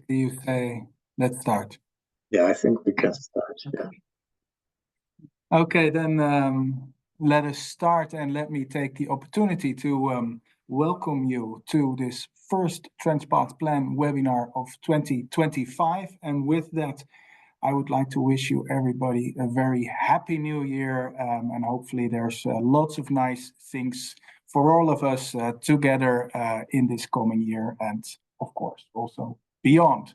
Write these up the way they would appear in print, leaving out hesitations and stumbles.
You say, let's start. Yeah, I think we can start. Yeah. Okay, then let us start, and let me take the opportunity to welcome you to this first Transpath Plan webinar of 2025. And with that, I would like to wish you everybody a very happy new year, and hopefully there's lots of nice things for all of us together in this coming year, and of course also beyond.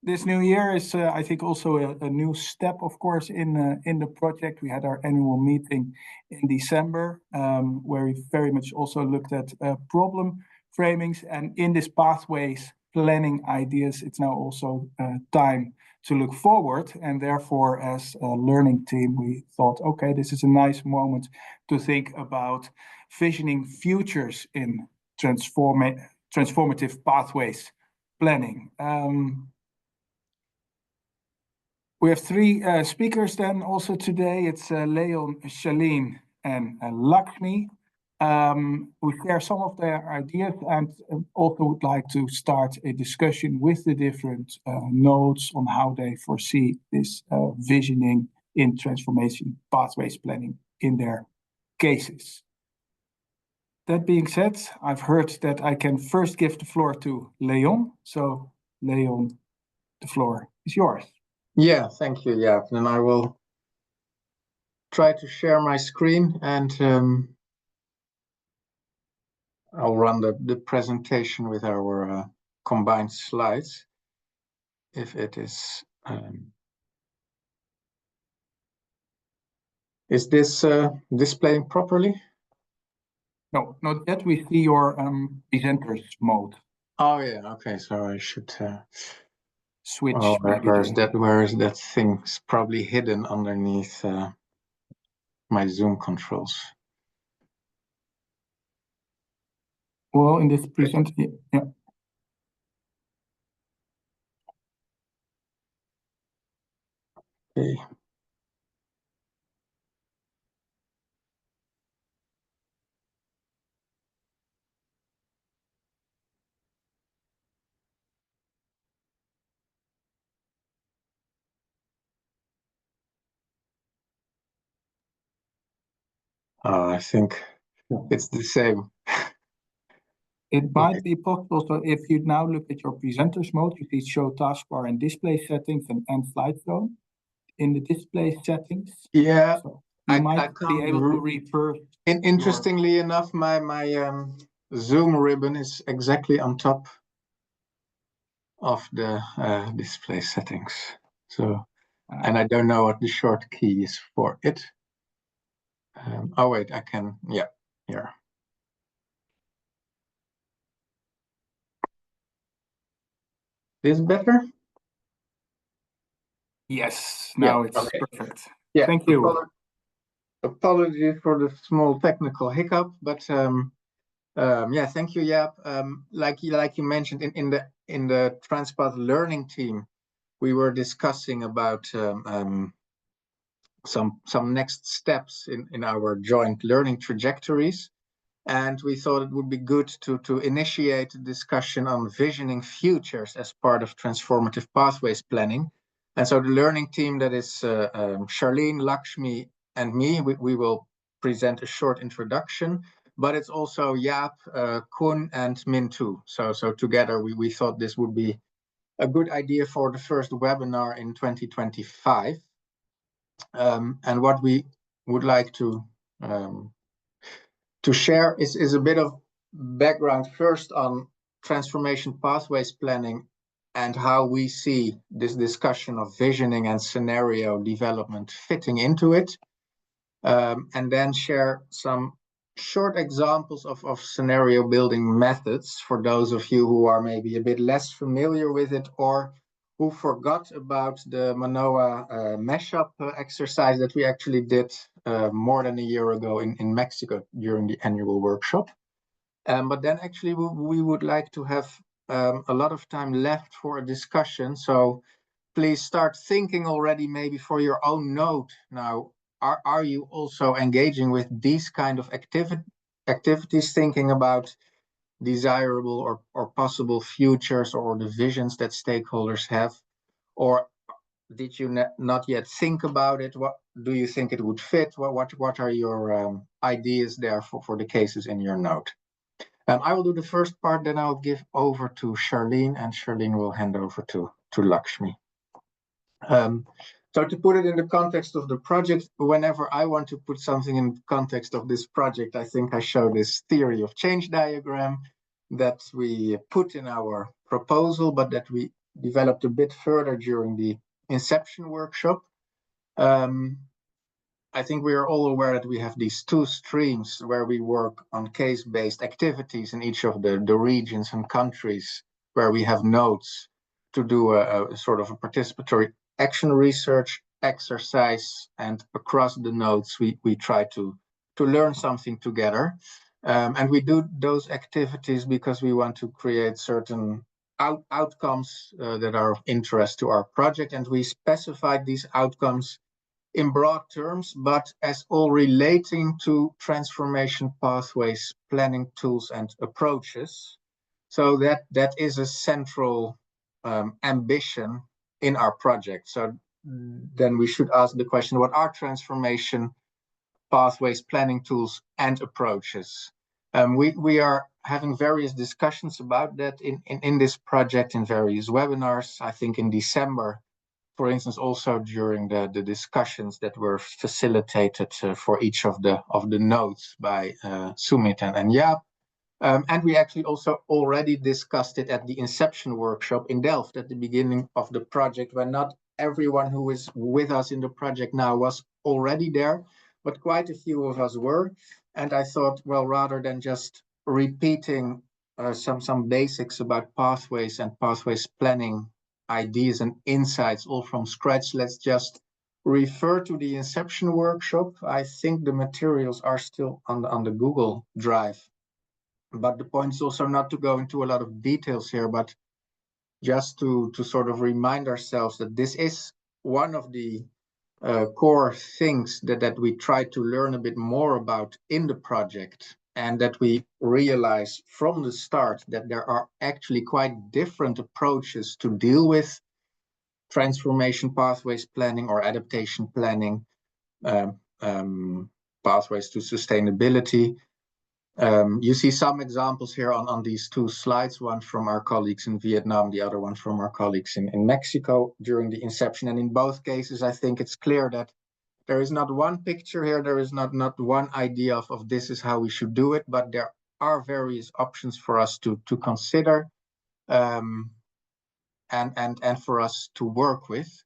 This new year is, I think, also a new step, of course, in the project. We had our annual meeting in December, where we very much also looked at problem framings, and in this pathways planning ideas, it's now also time to look forward. And therefore, as a learning team, we thought, okay, this is a nice moment to think about visioning futures in transformative pathways planning. We have three speakers then also today. It's Leon, Charlene, and Lakshmi, who share some of their ideas, and also would like to start a discussion with the different nodes on how they foresee this visioning in transformation pathways planning in their cases. That being said, I've heard that I can first give the floor to Leon. So, Leon, the floor is yours. Yeah, thank you, Jaap. Then I will try to share my screen, and I'll run the presentation with our combined slides, if it is. Is this displaying properly? No, not yet. We see your presenters mode. Oh yeah, okay. So I should switch. Oh, where is that thing? It's probably hidden underneath my Zoom controls. Well, in this presentation, yeah. Okay. I think it's the same. It might be possible. So if you now look at your presenters mode, you see show taskbar and display settings and end slide zone. In the display settings, yeah, so you might be able to refer. Interestingly enough, my Zoom ribbon is exactly on top of the display settings. So, and I don't know what the short key is for it. Oh wait, I can. Yeah, here. This better? Yes, now yeah, it's okay. Perfect. Yeah, thank you. Apologies for the small technical hiccup, but yeah, thank you, Jaap. Like you mentioned, in the Transpath learning team, we were discussing about some next steps in our joint learning trajectories. And we thought it would be good to initiate a discussion on visioning futures as part of transformative pathways planning. And so the learning team, that is Charlene, Lakshmi, and me, we will present a short introduction, but it's also Jaap, Koen, and Min too. So together we thought this would be a good idea for the first webinar in 2025. And what we would like to share is a bit of background first on transformation pathways planning and how we see this discussion of visioning and scenario development fitting into it, and then share some short examples of scenario building methods for those of you who are maybe a bit less familiar with it, or who forgot about the Manoa mashup exercise that we actually did more than a year ago in Mexico during the annual workshop. But then actually we would like to have a lot of time left for a discussion. So please start thinking already maybe for your own node now. Are you also engaging with these kind of activities, thinking about desirable or possible futures or the visions that stakeholders have? Or did you not yet think about it? What do you think it would fit? What are your ideas there for the cases in your note? I will do the first part, then I'll give over to Charlene, and Charlene will hand over to Lakshmi. So to put it in the context of the project, whenever I want to put something in the context of this project, I think I show this theory of change diagram that we put in our proposal, but that we developed a bit further during the inception workshop. I think we are all aware that we have these two streams where we work on case-based activities in each of the regions and countries where we have nodes to do a sort of a participatory action research exercise, and across the nodes we try to learn something together. And we do those activities because we want to create certain outcomes that are of interest to our project, and we specified these outcomes in broad terms, but as all relating to transformation pathways, planning tools, and approaches. So that is a central ambition in our project. So then we should ask the question, what are transformation pathways, planning tools, and approaches? We are having various discussions about that in this project, in various webinars. I think in December, for instance, also during the discussions that were facilitated for each of the nodes by Sumit and Jaap. And we actually also already discussed it at the inception workshop in Delft at the beginning of the project, when not everyone who is with us in the project now was already there, but quite a few of us were. And I thought, well, rather than just repeating some basics about pathways and pathways planning ideas and insights all from scratch, let's just refer to the inception workshop. I think the materials are still on the Google Drive. But the point is also not to go into a lot of details here, but just to sort of remind ourselves that this is one of the core things that we try to learn a bit more about in the project, and that we realize from the start that there are actually quite different approaches to deal with transformation pathways planning or adaptation planning, pathways to sustainability. You see some examples here on these two slides, one from our colleagues in Vietnam, the other one from our colleagues in Mexico during the inception. And in both cases, I think it's clear that there is not one picture here, there is not one idea of this is how we should do it, but there are various options for us to consider and for us to work with.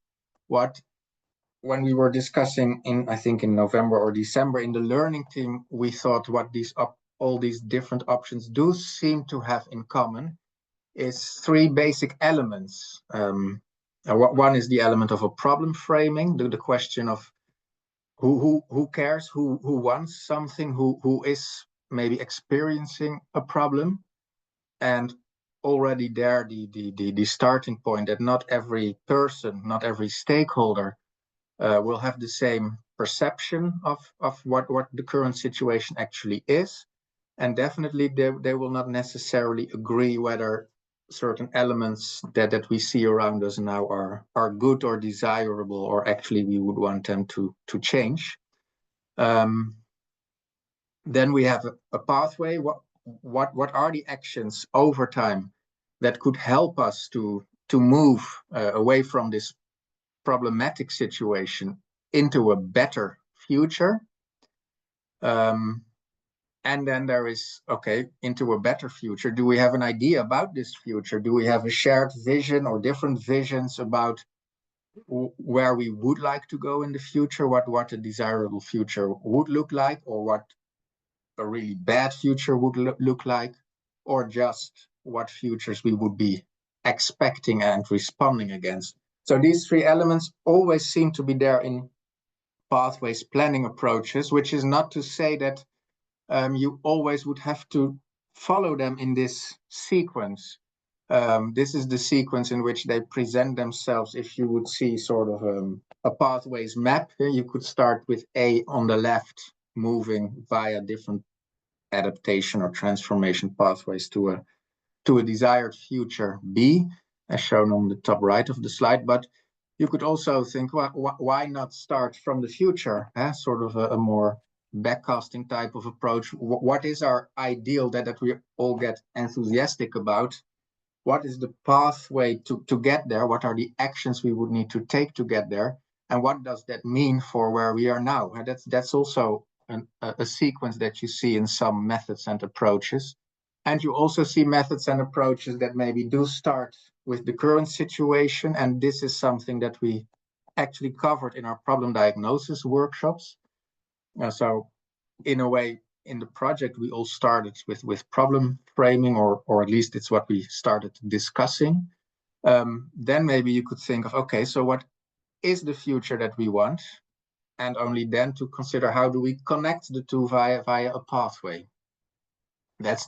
When we were discussing I think in November or December in the learning team, we thought what all these different options do seem to have in common is three basic elements. One is the element of a problem framing, the question of who cares, who wants something, who is maybe experiencing a problem, and already there the starting point that not every person, not every stakeholder will have the same perception of what the current situation actually is. And definitely they will not necessarily agree whether certain elements that we see around us now are good or desirable, or actually we would want them to change. Then we have a pathway. What are the actions over time that could help us to move away from this problematic situation into a better future? And then there is, okay, into a better future. Do we have an idea about this future? Do we have a shared vision or different visions about where we would like to go in the future? What a desirable future would look like, or what a really bad future would look like, or just what futures we would be expecting and responding against. So these three elements always seem to be there in pathways planning approaches, which is not to say that you always would have to follow them in this sequence. This is the sequence in which they present themselves. If you would see sort of a pathways map, you could start with A on the left, moving via different adaptation or transformation pathways to a desired future be, as shown on the top right of the slide. But you could also think, why not start from the future, sort of a more backcasting type of approach. What is our ideal that we all get enthusiastic about? What is the pathway to get there? What are the actions we would need to take to get there? And what does that mean for where we are now? And that's also a sequence that you see in some methods and approaches. And you also see methods and approaches that maybe do start with the current situation. And this is something that we actually covered in our problem diagnosis workshops. So in a way, in the project, we all started with problem framing, or at least it's what we started discussing. Then maybe you could think of, okay, so what is the future that we want? And only then to consider how do we connect the two via a pathway. That's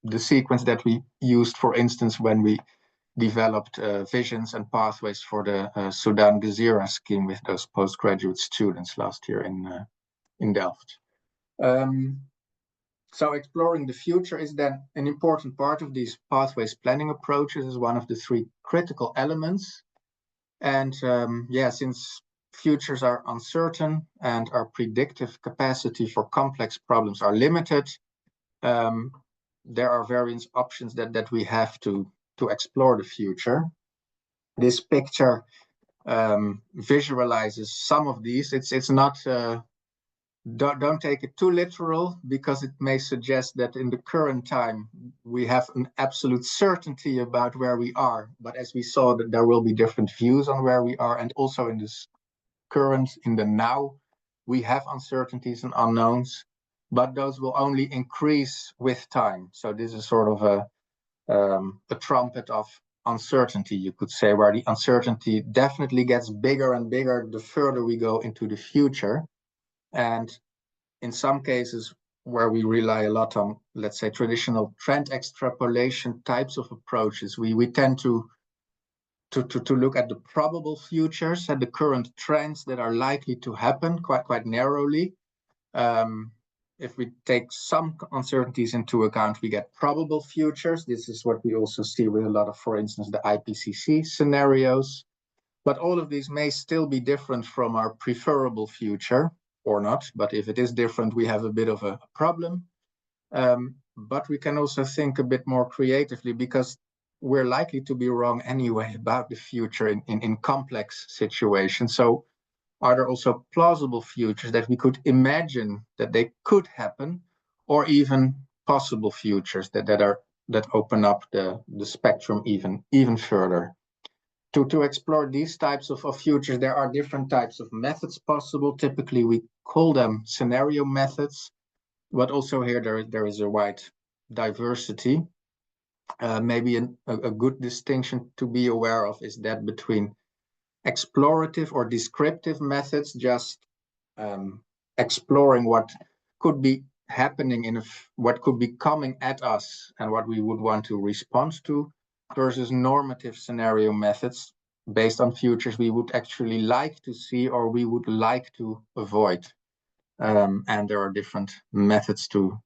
the sequence that we used, for instance, when we developed visions and pathways for the Sudan Gezira scheme with those postgraduate students last year in Delft. So exploring the future is then an important part of these pathways planning approaches, as one of the three critical elements. And since futures are uncertain and our predictive capacity for complex problems are limited, there are various options that we have to explore the future. This picture visualizes some of these. It's not don't take it too literal, because it may suggest that in the current time we have an absolute certainty about where we are. But as we saw, that there will be different views on where we are, and also in this current, in the now, we have uncertainties and unknowns, but those will only increase with time. So this is sort of a trumpet of uncertainty, you could say, where the uncertainty definitely gets bigger and bigger the further we go into the future. And in some cases where we rely a lot on, let's say, traditional trend extrapolation types of approaches, we tend to look at the probable futures and the current trends that are likely to happen quite narrowly. If we take some uncertainties into account, we get probable futures. This is what we also see with a lot of, for instance, the IPCC scenarios. But all of these may still be different from our preferable future, or not. But if it is different, we have a bit of a problem. But we can also think a bit more creatively, because we're likely to be wrong anyway about the future in complex situations. So are there also plausible futures that we could imagine that they could happen, or even possible futures that open up the spectrum even further? To explore these types of futures, there are different types of methods possible. Typically, we call them scenario methods, but also here there is a wide diversity. Maybe a good distinction to be aware of is that between explorative or descriptive methods, just exploring what could be happening what could be coming at us and what we would want to respond to, versus normative scenario methods based on futures we would actually like to see or we would like to avoid. And there are different methods to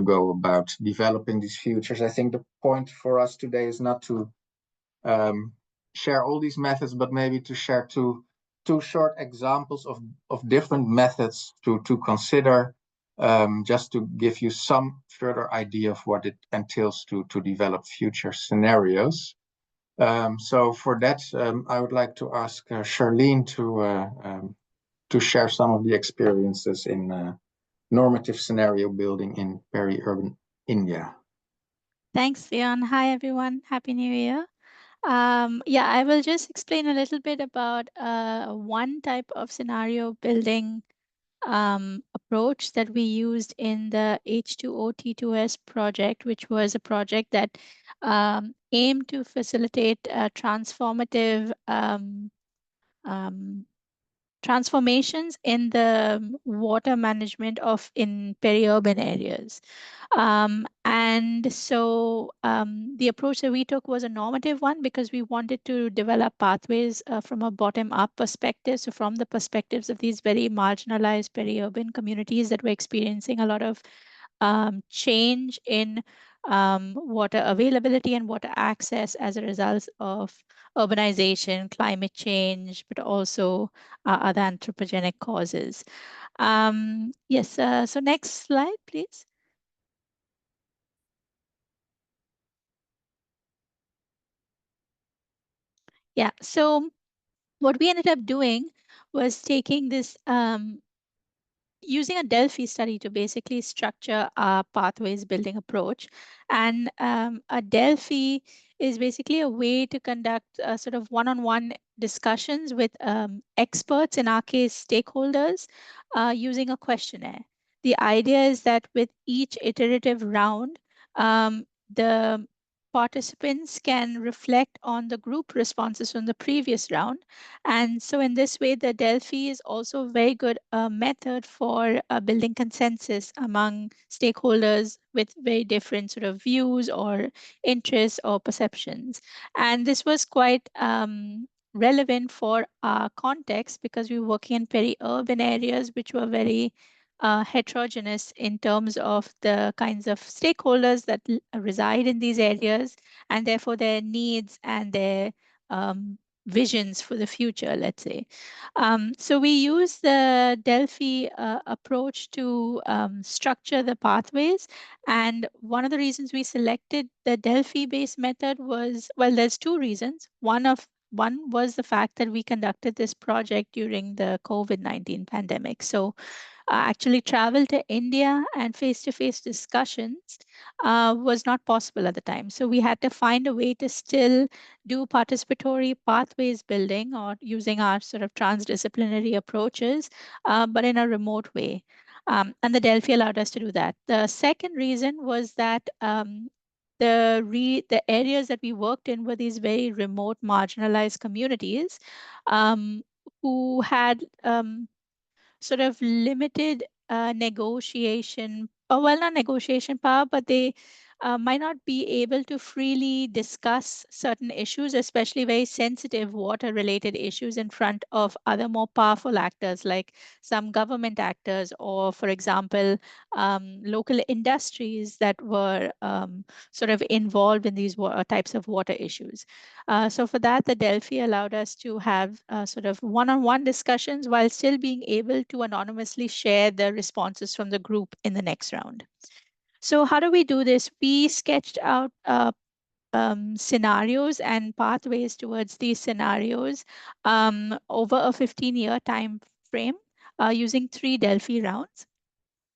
go about developing these futures. I think the point for us today is not to share all these methods, but maybe to share two short examples of different methods to consider, just to give you some further idea of what it entails to develop future scenarios. So for that, I would like to ask Charlene to share some of the experiences in normative scenario building in peri-urban India. Thanks, Leon. Hi, everyone. Happy New Year. I will just explain a little bit about one type of scenario building approach that we used in the H2O T2S project, which was a project that aimed to facilitate transformative transformations in the water management in peri-urban areas. And so the approach that we took was a normative one, because we wanted to develop pathways from a bottom-up perspective. So from the perspectives of these very marginalized peri-urban communities that were experiencing a lot of change in water availability and water access as a result of urbanization, climate change, but also other anthropogenic causes. Yes, so next slide, please. Yeah, so what we ended up doing was taking this using a Delphi study to basically structure our pathways building approach. And a Delphi is basically a way to conduct sort of one-on-one discussions with experts, in our case, stakeholders, using a questionnaire. The idea is that with each iterative round, the participants can reflect on the group responses from the previous round. And so in this way, the Delphi is also a very good method for building consensus among stakeholders with very different sort of views or interests or perceptions. And this was quite relevant for our context because we were working in peri-urban areas, which were very heterogeneous in terms of the kinds of stakeholders that reside in these areas, and therefore their needs and their visions for the future, let's say. So we use the Delphi approach to structure the pathways. And one of the reasons we selected the Delphi-based method was, well, there's two reasons. One was the fact that we conducted this project during the COVID-19 pandemic. So actually travel to India and face-to-face discussions was not possible at the time. So we had to find a way to still do participatory pathways building or using our sort of transdisciplinary approaches, but in a remote way. And the Delphi allowed us to do that. The second reason was that the areas that we worked in were these very remote, marginalized communities who had sort of limited negotiation, or well, not negotiation power, but they might not be able to freely discuss certain issues, especially very sensitive water related issues, in front of other more powerful actors like some government actors, or, for example, local industries that were sort of involved in these types of water issues. So for that, the Delphi allowed us to have sort of one-on-one discussions while still being able to anonymously share the responses from the group in the next round. So how do we do this? We sketched out scenarios and pathways towards these scenarios over a 15-year time frame using 3 Delphi rounds.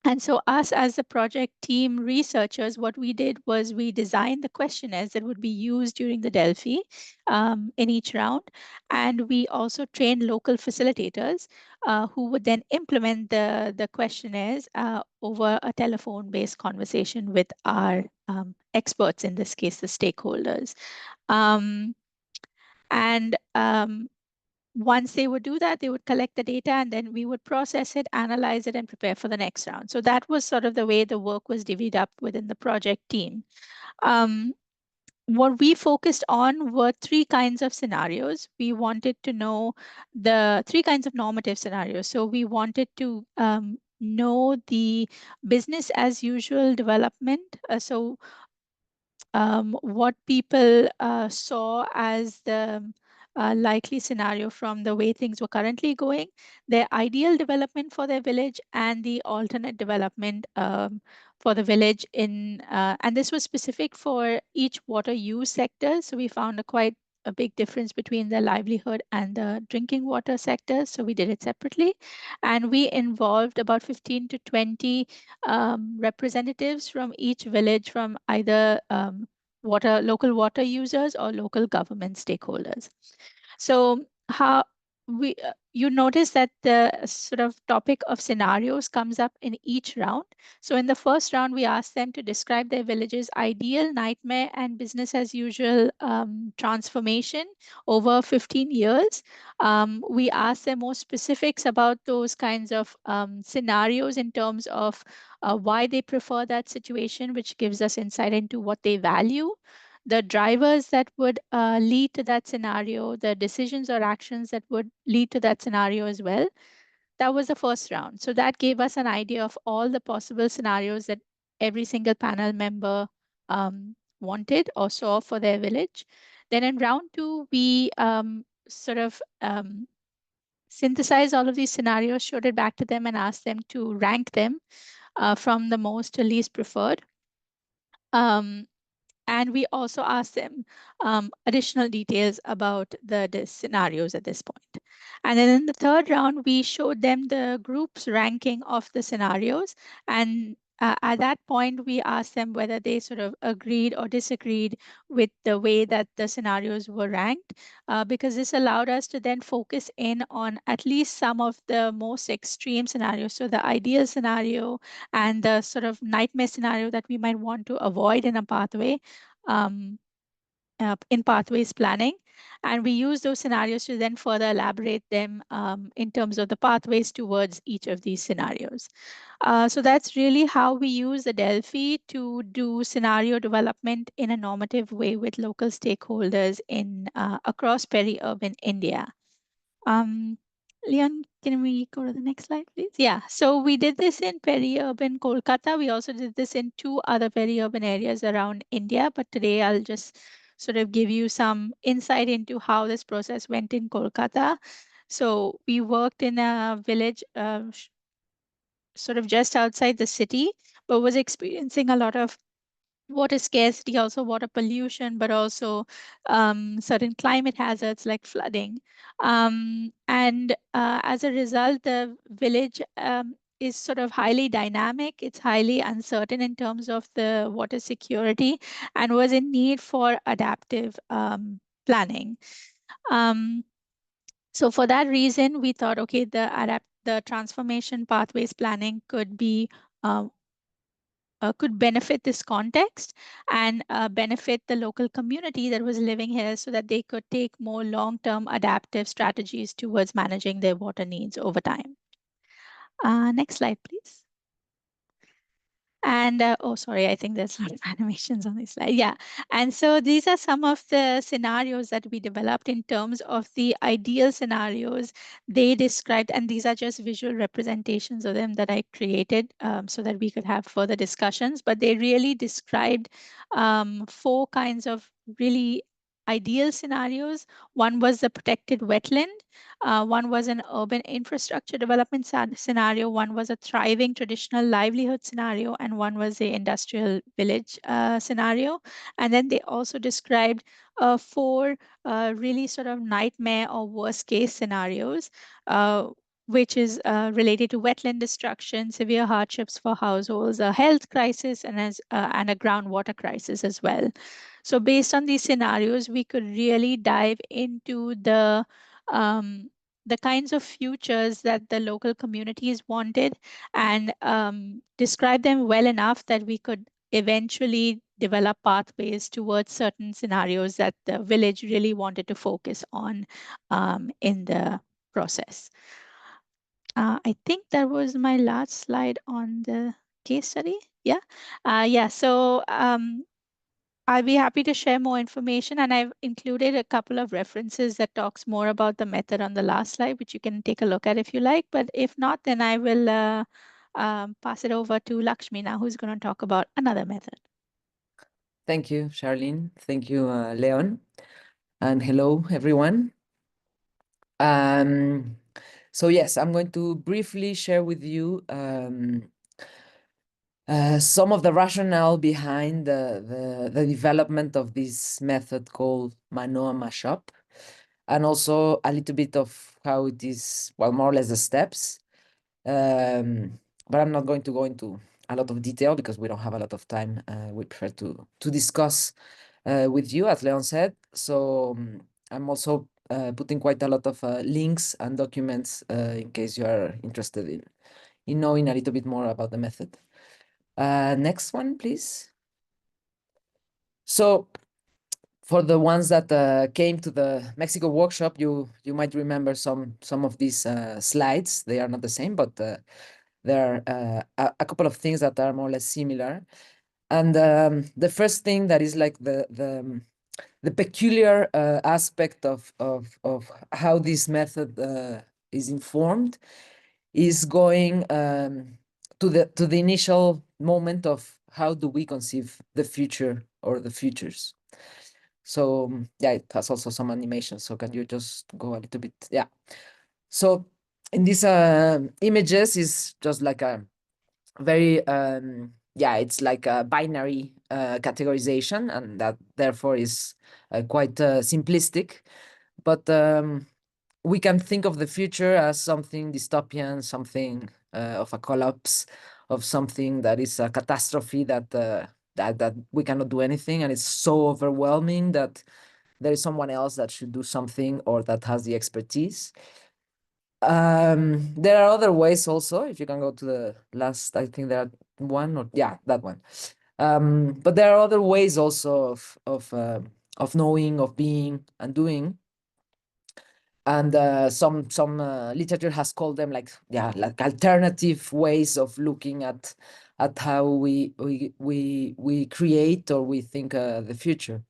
And so us as the project team researchers, what we did was we designed the questionnaires that would be used during the Delphi in each round. And we also trained local facilitators who would then implement the questionnaires over a telephone-based conversation with our experts, in this case, the stakeholders. And once they would do that, they would collect the data, and then we would process it, analyze it, and prepare for the next round. So that was sort of the way the work was divvied up within the project team. What we focused on were 3 kinds of scenarios. We wanted to know the 3 kinds of normative scenarios. So we wanted to know the business as usual development. What people saw as the likely scenario from the way things were currently going, their ideal development for their village, and the alternate development for the village and this was specific for each water use sector. So we found quite a big difference between the livelihood and the drinking water sector. So we did it separately. And we involved about 15 to 20 representatives from each village, from either local water users or local government stakeholders. So how you notice that the sort of topic of scenarios comes up in each round. So in the first round, we asked them to describe their village's ideal, nightmare, and business as usual transformation over 15 years. We asked them more specifics about those kinds of scenarios in terms of why they prefer that situation, which gives us insight into what they value, the drivers that would lead to that scenario, the decisions or actions that would lead to that scenario as well. That was the first round. So that gave us an idea of all the possible scenarios that every single panel member wanted or saw for their village. Then in round 2, we sort of synthesize all of these scenarios, showed it back to them, and asked them to rank them from the most to least preferred. And we also asked them additional details about the scenarios at this point. And then in the third round, we showed them the group's ranking of the scenarios. And at that point, we asked them whether they sort of agreed or disagreed with the way that the scenarios were ranked, because this allowed us to then focus in on at least some of the most extreme scenarios. So the ideal scenario and the sort of nightmare scenario that we might want to avoid in a pathway, in pathways planning. And we use those scenarios to then further elaborate them in terms of the pathways towards each of these scenarios. So that's really how we use the Delphi to do scenario development in a normative way with local stakeholders in across peri-urban India. Leon, can we go to the next slide, please? Yeah, so we did this in peri-urban Kolkata. We also did this in 2 other peri-urban areas around India, but today I'll just sort of give you some insight into how this process went in Kolkata. So we worked in a village sort of just outside the city, but was experiencing a lot of water scarcity, also water pollution, but also certain climate hazards like flooding. And as a result, the village is sort of highly dynamic. It's highly uncertain in terms of the water security and was in need for adaptive planning. So for that reason, we thought, okay, the transformation pathways planning could be could benefit this context and benefit the local community that was living here so that they could take more long-term adaptive strategies towards managing their water needs over time. Next slide, please. And oh, sorry, I think there's a lot of animations on this slide. Yeah. And so these are some of the scenarios that we developed in terms of the ideal scenarios they described. And these are just visual representations of them that I created so that we could have further discussions. But they really described 4 kinds of really ideal scenarios. One was the protected wetland. One was an urban infrastructure development scenario. One was a thriving traditional livelihood scenario, and one was the industrial village scenario. And then they also described 4 really sort of nightmare or worst case scenarios, which is related to wetland destruction, severe hardships for households, a health crisis, and a groundwater crisis as well. So based on these scenarios, we could really dive into the kinds of futures that the local communities wanted and describe them well enough that we could eventually develop pathways towards certain scenarios that the village really wanted to focus on in the process. I think that was my last slide on the case study. Yeah. Yeah. So I'll be happy to share more information, and I've included a couple of references that talks more about the method on the last slide, which you can take a look at if you like. But if not, then I will pass it over to Lakshmi now, who's going to talk about another method. Thank you, Charlene. Thank you, Leon. And hello, everyone. So yes, I'm going to briefly share with you some of the rationale behind the development of this method called Manoa mashup, and also a little bit of how it is, well, more or less the steps. But I'm not going to go into a lot of detail because we don't have a lot of time. We prefer to discuss with you, as Leon said. So I'm also putting quite a lot of links and documents in case you are interested in knowing a little bit more about the method. Next one, please. So for the ones that came to the Mexico workshop, you might remember some of these slides. They are not the same, but there are a couple of things that are more or less similar. And the first thing that is like the peculiar aspect of how this method is informed is going to the initial moment of how do we conceive the future or the futures. So yeah, it has also some animation. So can you just go a little bit? Yeah. So in these images is just like a very yeah, it's like a binary categorization, and that therefore is quite simplistic. But we can think of the future as something dystopian, something of a collapse, of something that is a catastrophe that that we cannot do anything, and it's so overwhelming that there is someone else that should do something or that has the expertise. There are other ways also. If you can go to the last, I think there are one or yeah, that one. But there are other ways also of knowing, of being, and doing. And some literature has called them like alternative ways of looking at how we create or we think the future.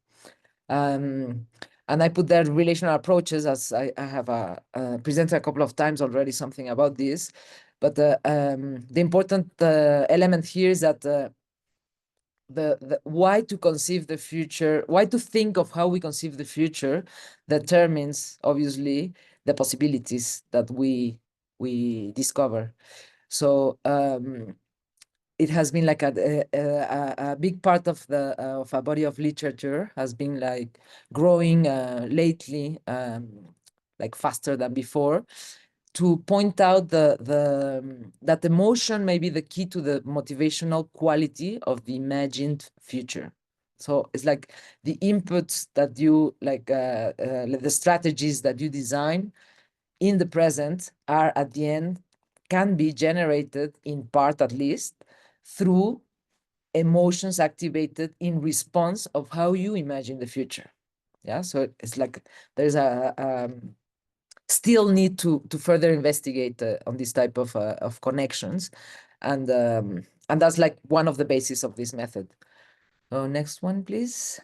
And I put there relational approaches, as I have presented a couple of times already something about this. But the important element here is that the why to conceive the future, why to think of how we conceive the future determines obviously the possibilities that we discover. So it has been like a big part of the of a body of literature has been like growing lately, like faster than before, to point out that emotion may be the key to the motivational quality of the imagined future. So it's like the inputs that you like the strategies that you design in the present are at the end can be generated in part at least through emotions activated in response of how you imagine the future. Yeah, so it's like there's a still need to further investigate on this type of connections, and that's like one of the bases of this method. Next one, please.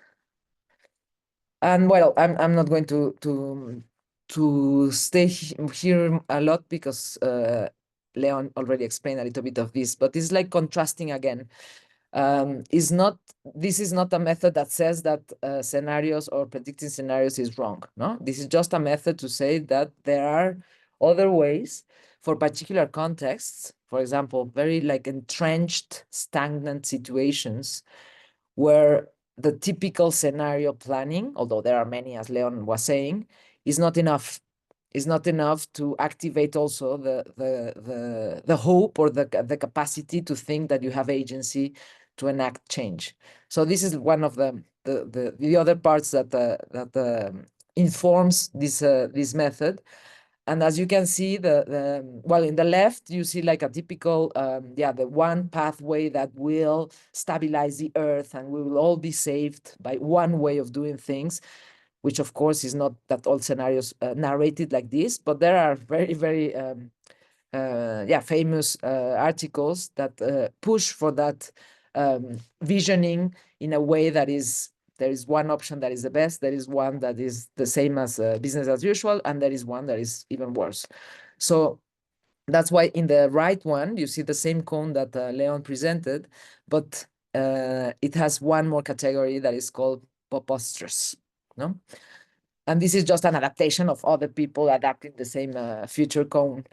And well, I'm not going to stay here a lot because Leon already explained a little bit of this, but it's like contrasting again. This is not a method that says that scenarios or predicting scenarios is wrong. No, this is just a method to say that there are other ways for particular contexts. For example, very like entrenched, stagnant situations where the typical scenario planning, although there are many, as Leon was saying, is not enough. Is not enough to activate also the hope or the capacity to think that you have agency to enact change. So this is one of the other parts that informs this method. And as you can see, well, in the left, you see like a typical, the one pathway that will stabilize the earth and we will all be saved by one way of doing things, which of course is not that all scenarios narrated like this, but there are very, very famous articles that push for that visioning in a way that is, there is one option that is the best, there is one that is the same as business as usual, and there is one that is even worse. So that's why in the right one, you see the same cone that Leon presented, but it has one more category that is called preposterous, no? And this is just an adaptation of other people adapting the same future cone.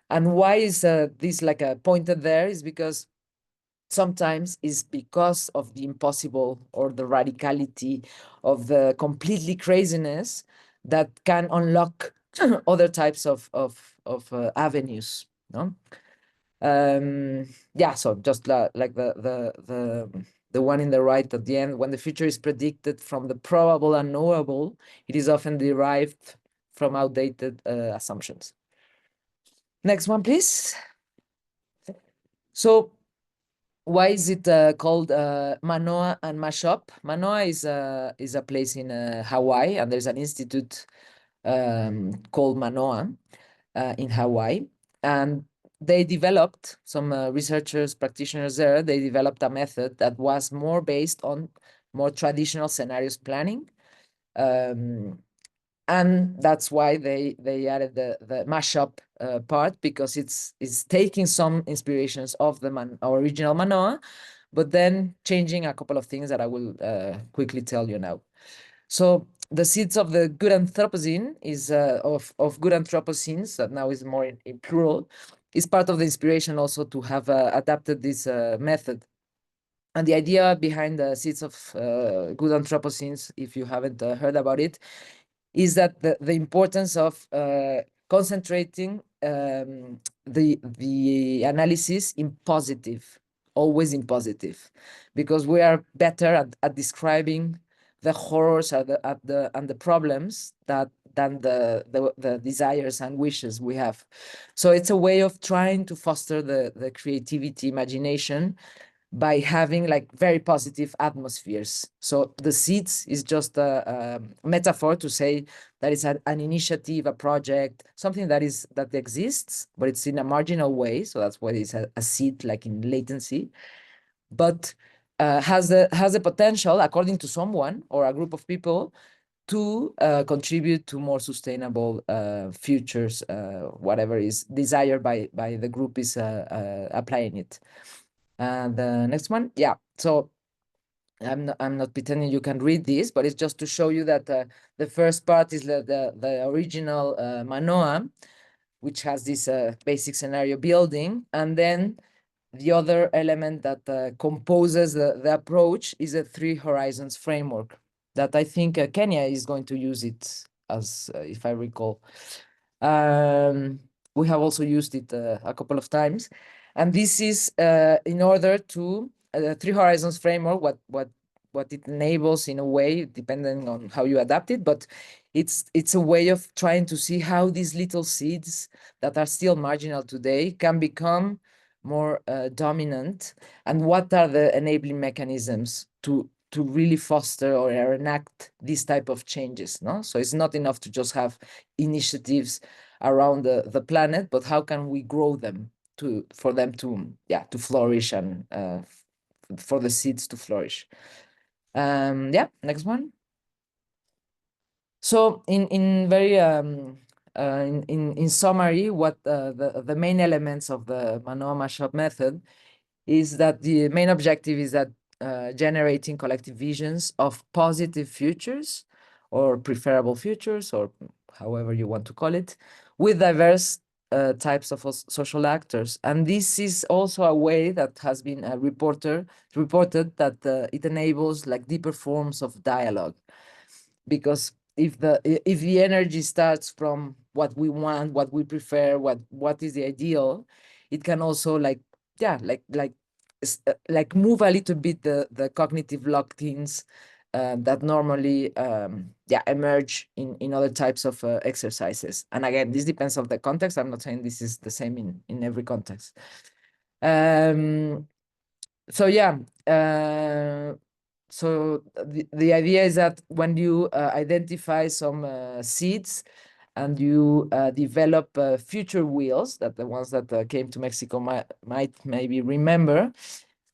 And why is this like pointed there is because sometimes it's because of the impossible or the radicality of the completely craziness that can unlock other types of avenues, no? Yeah, so just like the one in the right at the end, when the future is predicted from the probable and knowable, it is often derived from outdated assumptions. Next one, please. So why is it called Manoa and Mashup? Manoa is a place in Hawaii, and there's an institute called Manoa in Hawaii. And they developed, some researchers, practitioners there, they developed a method that was more based on more traditional scenarios planning. And that's why they added the mashup part, because it's taking some inspirations of the original Manoa, but then changing a couple of things that I will quickly tell you now. So the seeds of the good Anthropocene is of good Anthropocenes, that now is more in plural, is part of the inspiration also to have adapted this method. And the idea behind the seeds of good Anthropocenes, if you haven't heard about it, is that the importance of concentrating the analysis in positive, always in positive, because we are better at describing the horrors and the problems than the desires and wishes we have. So it's a way of trying to foster the creativity, imagination, by having like very positive atmospheres. So the seeds is just a metaphor to say that it's an initiative, a project, something that exists, but it's in a marginal way. So that's why it's a seed, like in latency, but has the potential, according to someone or a group of people, to contribute to more sustainable futures, whatever is desired by the group is applying it. And the next one, yeah. So I'm not pretending you can read this, but it's just to show you that the first part is the original Manoa, which has this basic scenario building, and then the other element that composes the approach is a 3 horizons framework that I think Kenya is going to use it as, if I recall. We have also used it a couple of times. And this is in order to, 3 horizons framework, what it enables in a way, depending on how you adapt it, but it's a way of trying to see how these little seeds that are still marginal today can become more dominant, and what are the enabling mechanisms to really foster or enact this type of changes, no? So it's not enough to just have initiatives around the planet, but how can we grow them for them to flourish and for the seeds to flourish. Yeah, next one. So in very in summary, what the main elements of the Manoa mashup method is that the main objective is that generating collective visions of positive futures or preferable futures, or however you want to call it, with diverse types of social actors. And this is also a way that has been reported that it enables like deeper forms of dialogue, because if the energy starts from what we want, what we prefer, what is the ideal, it can also like move a little bit the cognitive lock-ins that normally emerge in other types of exercises. And again, this depends on the context. I'm not saying this is the same in every context. So yeah, so the idea is that when you identify some seeds and you develop future wheels, that the ones that came to Mexico might maybe remember.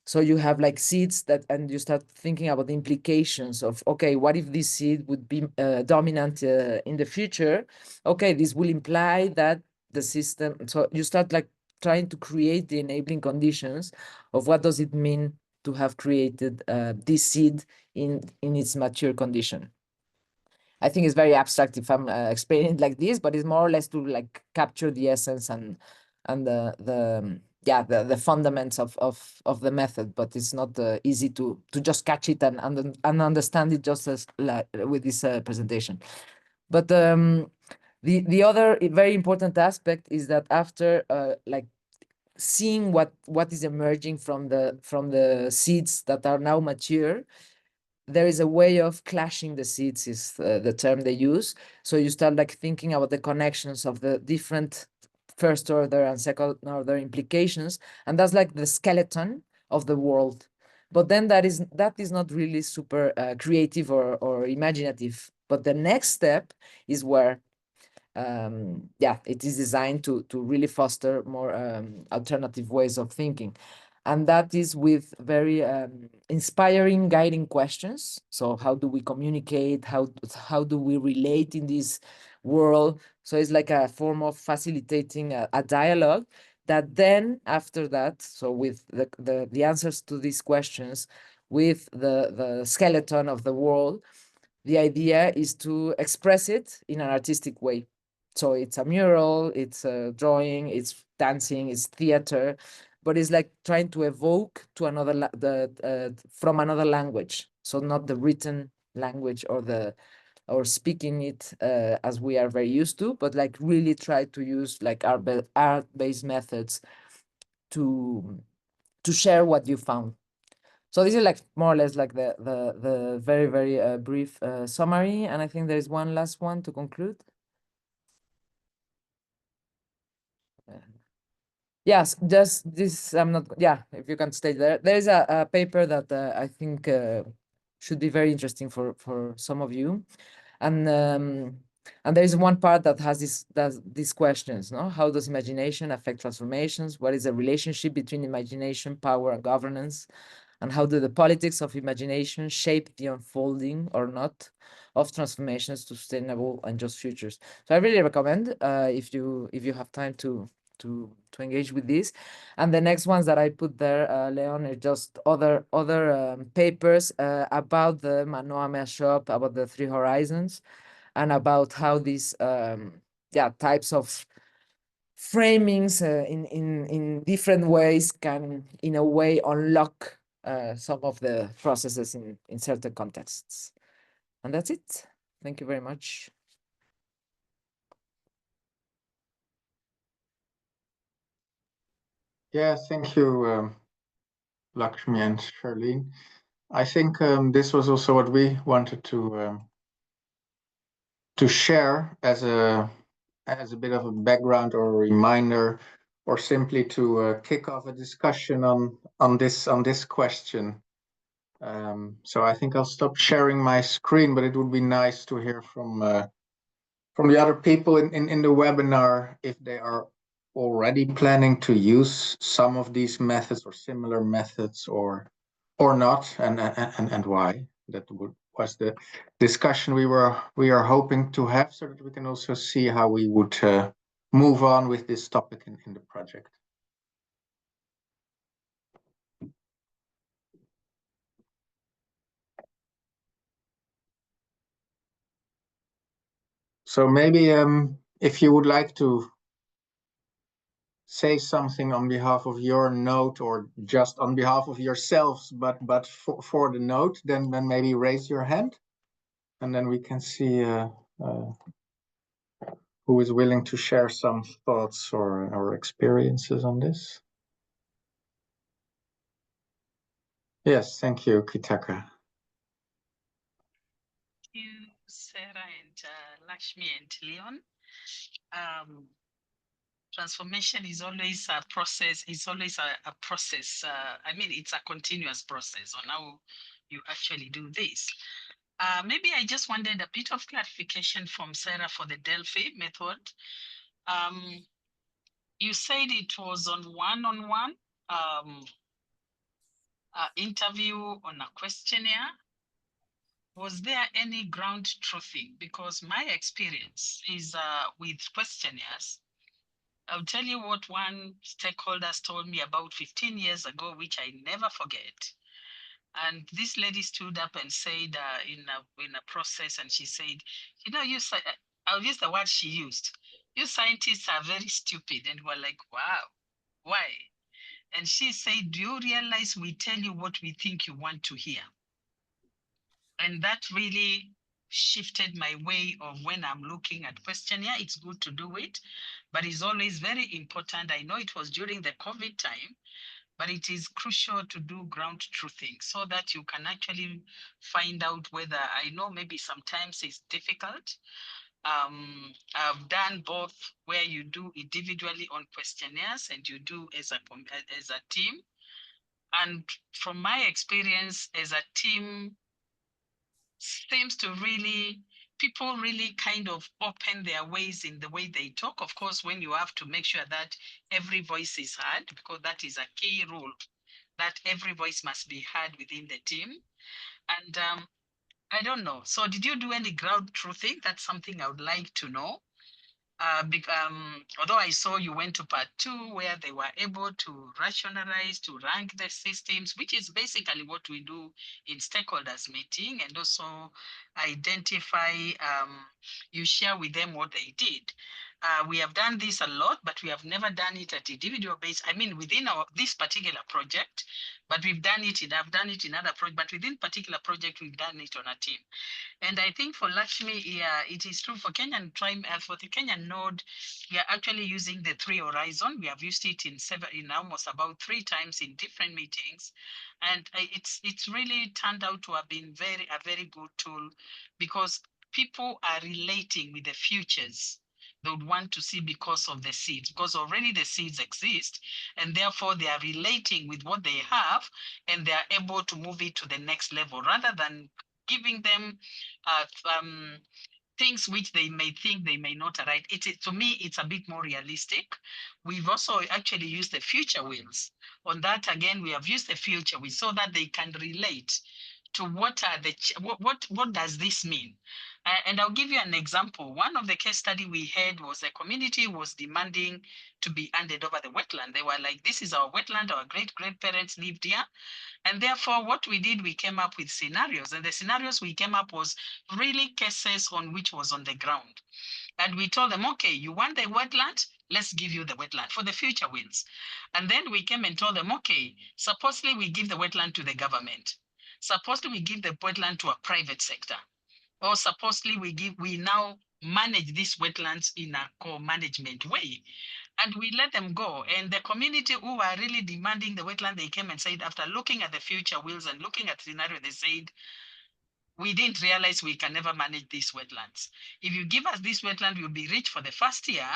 So you have like seeds that, and you start thinking about the implications of, okay, what if this seed would be dominant in the future? Okay, this will imply that the system, so you start like trying to create the enabling conditions of what does it mean to have created this seed in its mature condition. I think it's very abstract if I'm explaining it like this, but it's more or less to like capture the essence and the fundaments of the method. But it's not easy to just catch it and understand it just as with this presentation. But the other very important aspect is that after like seeing what is emerging from the seeds that are now mature, there is a way of clashing the seeds, is the term they use. So you start like thinking about the connections of the different first order and second order implications, and that's like the skeleton of the world. But then that is not really super creative or imaginative. But the next step is where it is designed to really foster more alternative ways of thinking. And that is with very inspiring guiding questions. So how do we communicate? How do we relate in this world? So it's like a form of facilitating a dialogue that then after that, so with the answers to these questions, with the skeleton of the world, the idea is to express it in an artistic way. So it's a mural, it's a drawing, it's dancing, it's theater, but it's like trying to evoke to another from another language. So not the written language or speaking it as we are very used to, but like really try to use like art-based methods to share what you found. So this is like more or less like the very, very brief summary. And I think there is one last one to conclude. Yes, just this, I'm not, yeah, if you can stay there. There is a paper that I think should be very interesting for some of you. And there is one part that has these questions, no? How does imagination affect transformations? What is the relationship between imagination, power, and governance? And how do the politics of imagination shape the unfolding or not of transformations to sustainable and just futures? So I really recommend if you have time to engage with this. And the next ones that I put there, Leon, are just other papers about the Manoa mashup, about the three horizons, and about how these types of framings in different ways can, in a way, unlock some of the processes in certain contexts. And that's it. Thank you very much. Yeah, thank you, Lakshmi and Charlene. I think this was also what we wanted to share as a bit of a background or a reminder, or simply to kick off a discussion on this question. So I think I'll stop sharing my screen, but it would be nice to hear from the other people in the webinar if they are already planning to use some of these methods or similar methods or not, and why. That was the discussion we are hoping to have, so that we can also see how we would move on with this topic in the project. So maybe if you would like to say something on behalf of your note, or just on behalf of yourselves, but for the note, then maybe raise your hand, and then we can see who is willing to share some thoughts or experiences on this. Yes, thank you, Kitaka. Thank you, Sarah and Lakshmi and Leon. Transformation is always a process. It's always a process. I mean, it's a continuous process on how you actually do this. Maybe I just wanted a bit of clarification from Sarah for the Delphi method. You said it was on one-on-one interview on a questionnaire. Was there any ground truthing? Because my experience is with questionnaires. I'll tell you what one stakeholder told me about 15 years ago, which I never forget. And this lady stood up and said in a process, and she said, you know, I'll use the word she used. You scientists are very stupid. And we're like, wow, why? And she said, do you realize we tell you what we think you want to hear? And that really shifted my way of when I'm looking at questionnaire. It's good to do it, but it's always very important. I know it was during the COVID time, but it is crucial to do ground truthing so that you can actually find out whether, I know maybe sometimes it's difficult. I've done both, where you do individually on questionnaires and you do as a team. And from my experience, as a team, seems to really, people really kind of open their ways in the way they talk. Of course, when you have to make sure that every voice is heard, because that is a key rule, that every voice must be heard within the team. And I don't know. So did you do any ground truthing? That's something I would like to know. Although I saw you went to part 2 where they were able to rationalize, to rank the systems, which is basically what we do in stakeholders meeting, and also identify, you share with them what they did. We have done this a lot, but we have never done it at individual base. I mean, within this particular project, but I've done it in other projects, but within particular project, we've done it on a team. And I think for Lakshmi, yeah, it is true for Kenyan for the Kenyan node, we are actually using the 3 horizon. We have used it in almost about 3 times in different meetings. And it's really turned out to have been a very good tool, because people are relating with the futures they would want to see because of the seeds, because already the seeds exist, and therefore they are relating with what they have, and they are able to move it to the next level rather than giving them things which they may think they may not write. To me, it's a bit more realistic. We've also actually used the future wheels. On that, again, we have used the future wheels so that they can relate to what does this mean? And I'll give you an example. One of the case study we had was a community was demanding to be handed over the wetland. They were like, this is our wetland, our great-grandparents lived here. And therefore, what we did, we came up with scenarios. And the scenarios we came up was really cases on which was on the ground. And we told them, okay, you want the wetland? Let's give you the wetland for the future wins. And then we came and told them, okay, supposedly we give the wetland to the government. Supposedly we give the wetland to a private sector. Or supposedly we now manage these wetlands in a co-management way. And we let them go. And the community who were really demanding the wetland, they came and said, after looking at the future wills and looking at the scenario, they said, we didn't realize we can never manage these wetlands. If you give us this wetland, we'll be rich for the first year,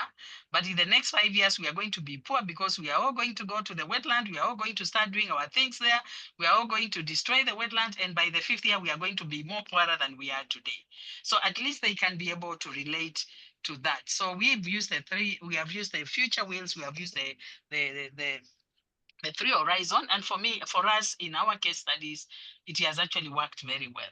but in the next 5 years, we are going to be poor because we are all going to go to the wetland. We are all going to start doing our things there. We are all going to destroy the wetland. And by the 5th year, we are going to be more poorer than we are today. So at least they can be able to relate to that. So we've used we have used the future wheels, we have used the 3 horizon. And for us, in our case studies, it has actually worked very well.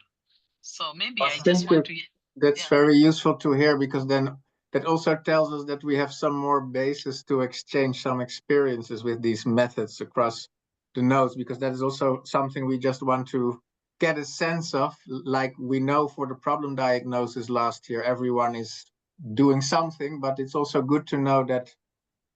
So maybe I just want to. That's very useful to hear, because then that also tells us that we have some more basis to exchange some experiences with these methods across the nodes, because that is also something we just want to get a sense of. Like we know for the problem diagnosis last year, everyone is doing something, but it's also good to know that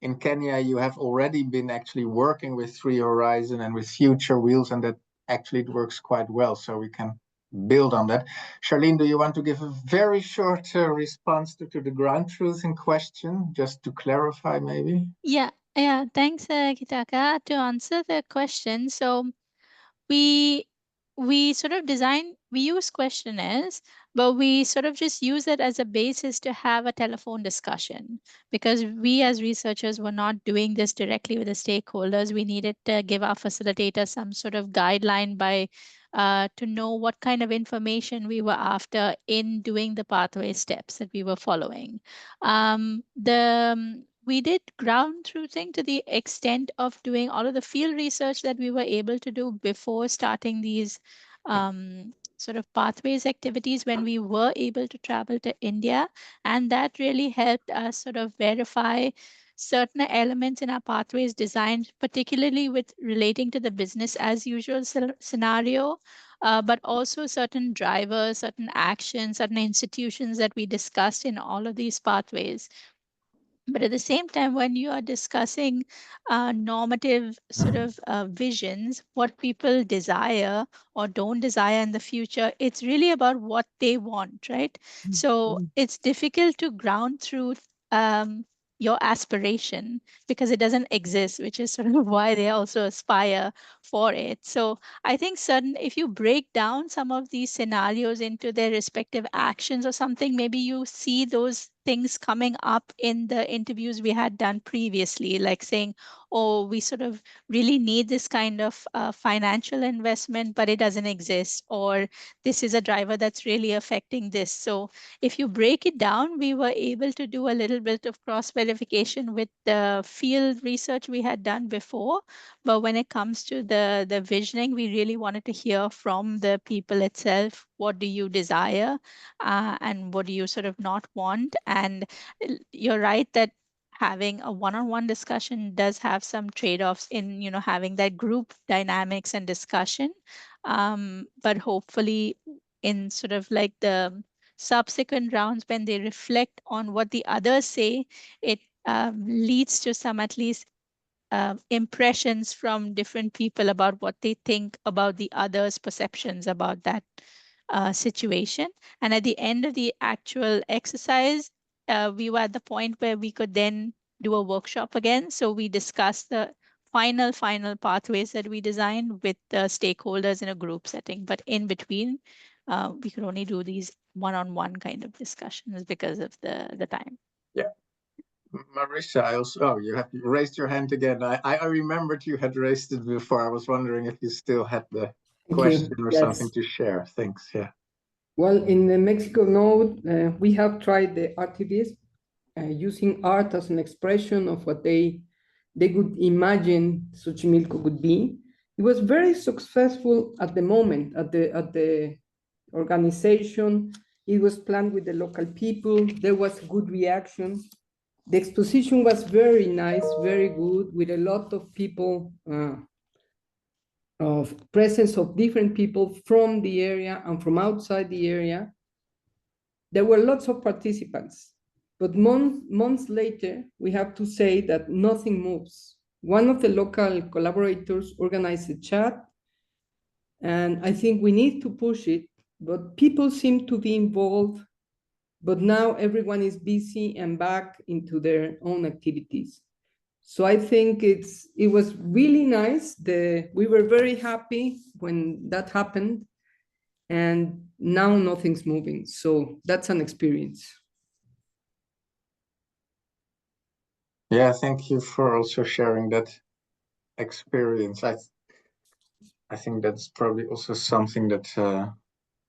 in Kenya, you have already been actually working with 3 horizon and with future wheels, and that actually it works quite well. So we can build on that. Charlene, do you want to give a very short response to the ground truth in question, just to clarify maybe? Yeah, thanks, Kitaka. To answer the question, so we sort of we use questionnaires, but we sort of just use it as a basis to have a telephone discussion, because we as researchers were not doing this directly with the stakeholders. We needed to give our facilitator some sort of guideline by to know what kind of information we were after in doing the pathway steps that we were following. We did ground truthing to the extent of doing all of the field research that we were able to do before starting these sort of pathways activities when we were able to travel to India. And that really helped us sort of verify certain elements in our pathways design, particularly with relating to the business as usual scenario, but also certain drivers, certain actions, certain institutions that we discussed in all of these pathways. But at the same time, when you are discussing normative sort of visions, what people desire or don't desire in the future, it's really about what they want, right? So it's difficult to ground truth your aspiration because it doesn't exist, which is sort of why they also aspire for it. So I think if you break down some of these scenarios into their respective actions or something, maybe you see those things coming up in the interviews we had done previously, like saying, oh, we sort of really need this kind of financial investment, but it doesn't exist, or this is a driver that's really affecting this. So if you break it down, we were able to do a little bit of cross verification with the field research we had done before. But when it comes to the visioning, we really wanted to hear from the people itself. What do you desire and what do you sort of not want? And you're right that having a one-on-one discussion does have some trade-offs in, having that group dynamics and discussion. But hopefully in sort of like the subsequent rounds, when they reflect on what the others say, it leads to some at least impressions from different people about what they think about the others' perceptions about that situation. And at the end of the actual exercise, we were at the point where we could then do a workshop again. So we discussed the final pathways that we designed with the stakeholders in a group setting. But in between, we could only do these one-on-one kind of discussions because of the time. Yeah. Marissa, you have raised your hand again. I remembered you had raised it before. I was wondering if you still had the question or something to share. Thanks. Yeah. Well, in the Mexico node, we have tried the artivists using art as an expression of what they could imagine Xochimilco would be. It was very successful at the moment, at the organization. It was planned with the local people. There was good reaction. The exposition was very nice, very good, with a lot of people, of presence of different people from the area and from outside the area. There were lots of participants, but months later, we have to say that nothing moves. One of the local collaborators organized a chat, and I think we need to push it, but people seem to be involved. But now everyone is busy and back into their own activities. So I think it was really nice. We were very happy when that happened, and now nothing's moving. So that's an experience. Yeah, thank you for also sharing that experience. I think that's probably also something that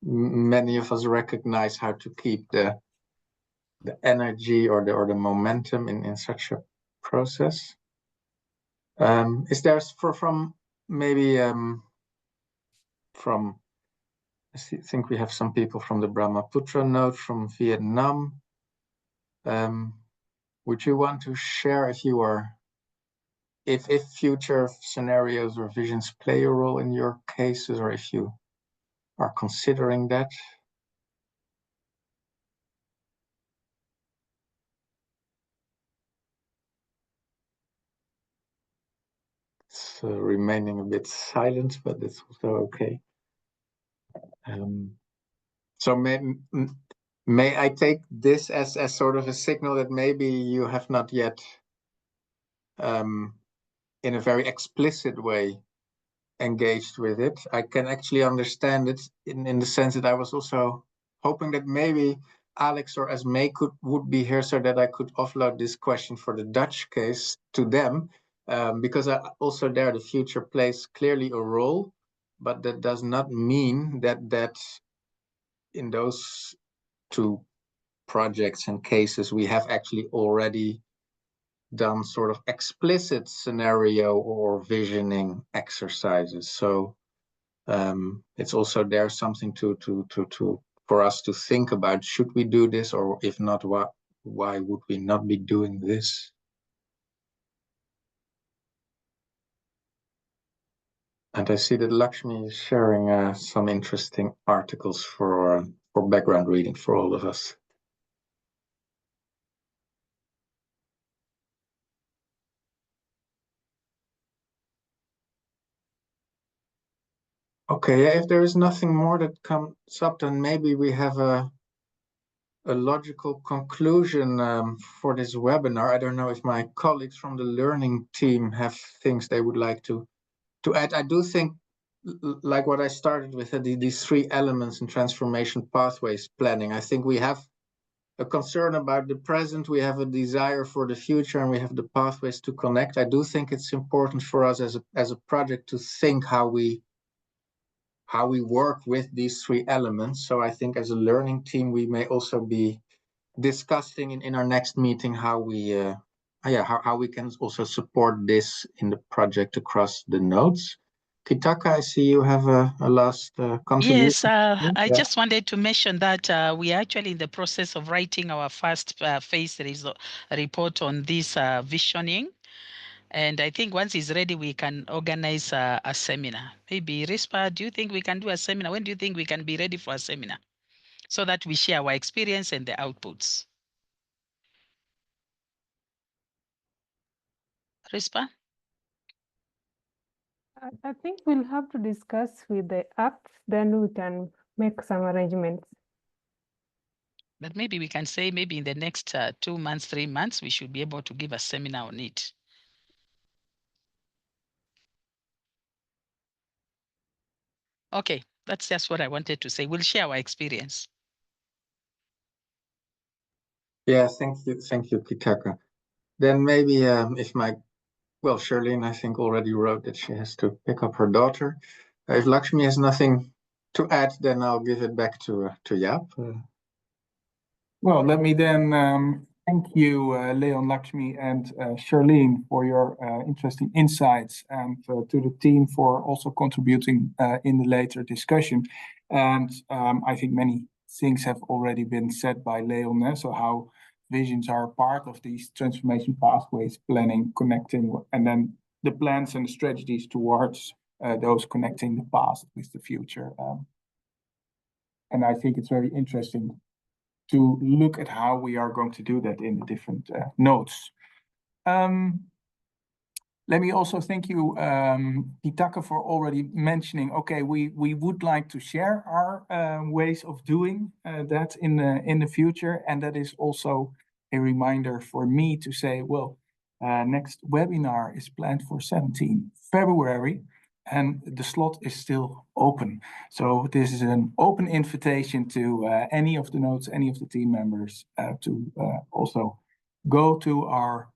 many of us recognize, how to keep the energy or the momentum in such a process. Is there from maybe from I think we have some people from the Brahmaputra node from Vietnam. Would you want to share if future scenarios or visions play a role in your cases, or if you are considering that? It's remaining a bit silent, but it's also okay. So may I take this as sort of a signal that maybe you have not yet, in a very explicit way, engaged with it? I can actually understand it in the sense that I was also hoping that maybe Alex or Esme would be here so that I could offload this question for the Dutch case to them, because also there the future plays clearly a role, but that does not mean that in those two projects and cases we have actually already done sort of explicit scenario or visioning exercises. So it's also there something to for us to think about. Should we do this, or if not, why would we not be doing this? And I see that Lakshmi is sharing some interesting articles for background reading for all of us. Okay, if there is nothing more that comes up, then maybe we have a logical conclusion for this webinar. I don't know if my colleagues from the learning team have things they would like to add. I do think, like what I started with, these three elements in transformation pathways planning, I think we have a concern about the present, we have a desire for the future, and we have the pathways to connect. I do think it's important for us as a project to think how we work with these three elements. So I think as a learning team, we may also be discussing in our next meeting how we can also support this in the project across the nodes. Kitaka, I see you have a last contribution. Yes, I Yeah. just wanted to mention that we are actually in the process of writing our first phase report on this visioning. And I think once it's ready, we can organize a seminar. Maybe Rispa, do you think we can do a seminar? When do you think we can be ready for a seminar? So that we share our experience and the outputs. Rispa? I think we'll have to discuss with the app, then we can make some arrangements. But maybe we can say maybe in the next 2 months, 3 months, we should be able to give a seminar on it. Okay, that's just what I wanted to say. We'll share our experience. Yeah, thank you, Kitaka. Then maybe if Charlene, I think already wrote that she has to pick up her daughter. If Lakshmi has nothing to add, then I'll give it back to Jaap. Well, let me then thank you, Leon, Lakshmi, and Charlene for your interesting insights, and to the team for also contributing in the later discussion. And I think many things have already been said by Leon, so how visions are part of these transformation pathways, planning, connecting, and then the plans and the strategies towards those connecting the past with the future. And I think it's very interesting to look at how we are going to do that in the different nodes. Let me also thank you, Kitaka, for already mentioning, okay, we would like to share our ways of doing that in the future. And that is also a reminder for me to say, well, next webinar is planned for 17 February. And the slot is still open. So this is an open invitation to any of the nodes, any of the team members to also go to our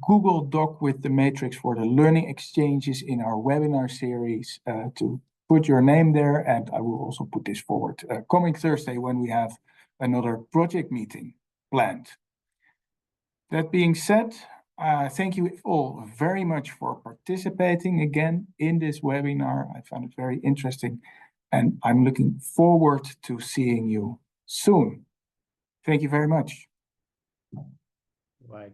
Google Doc with the matrix for the learning exchanges in our webinar series to put your name there. And I will also put this forward coming Thursday when we have another project meeting planned. That being said, thank you all very much for participating again in this webinar. I found it very interesting, and I'm looking forward to seeing you soon. Thank you very much. Right.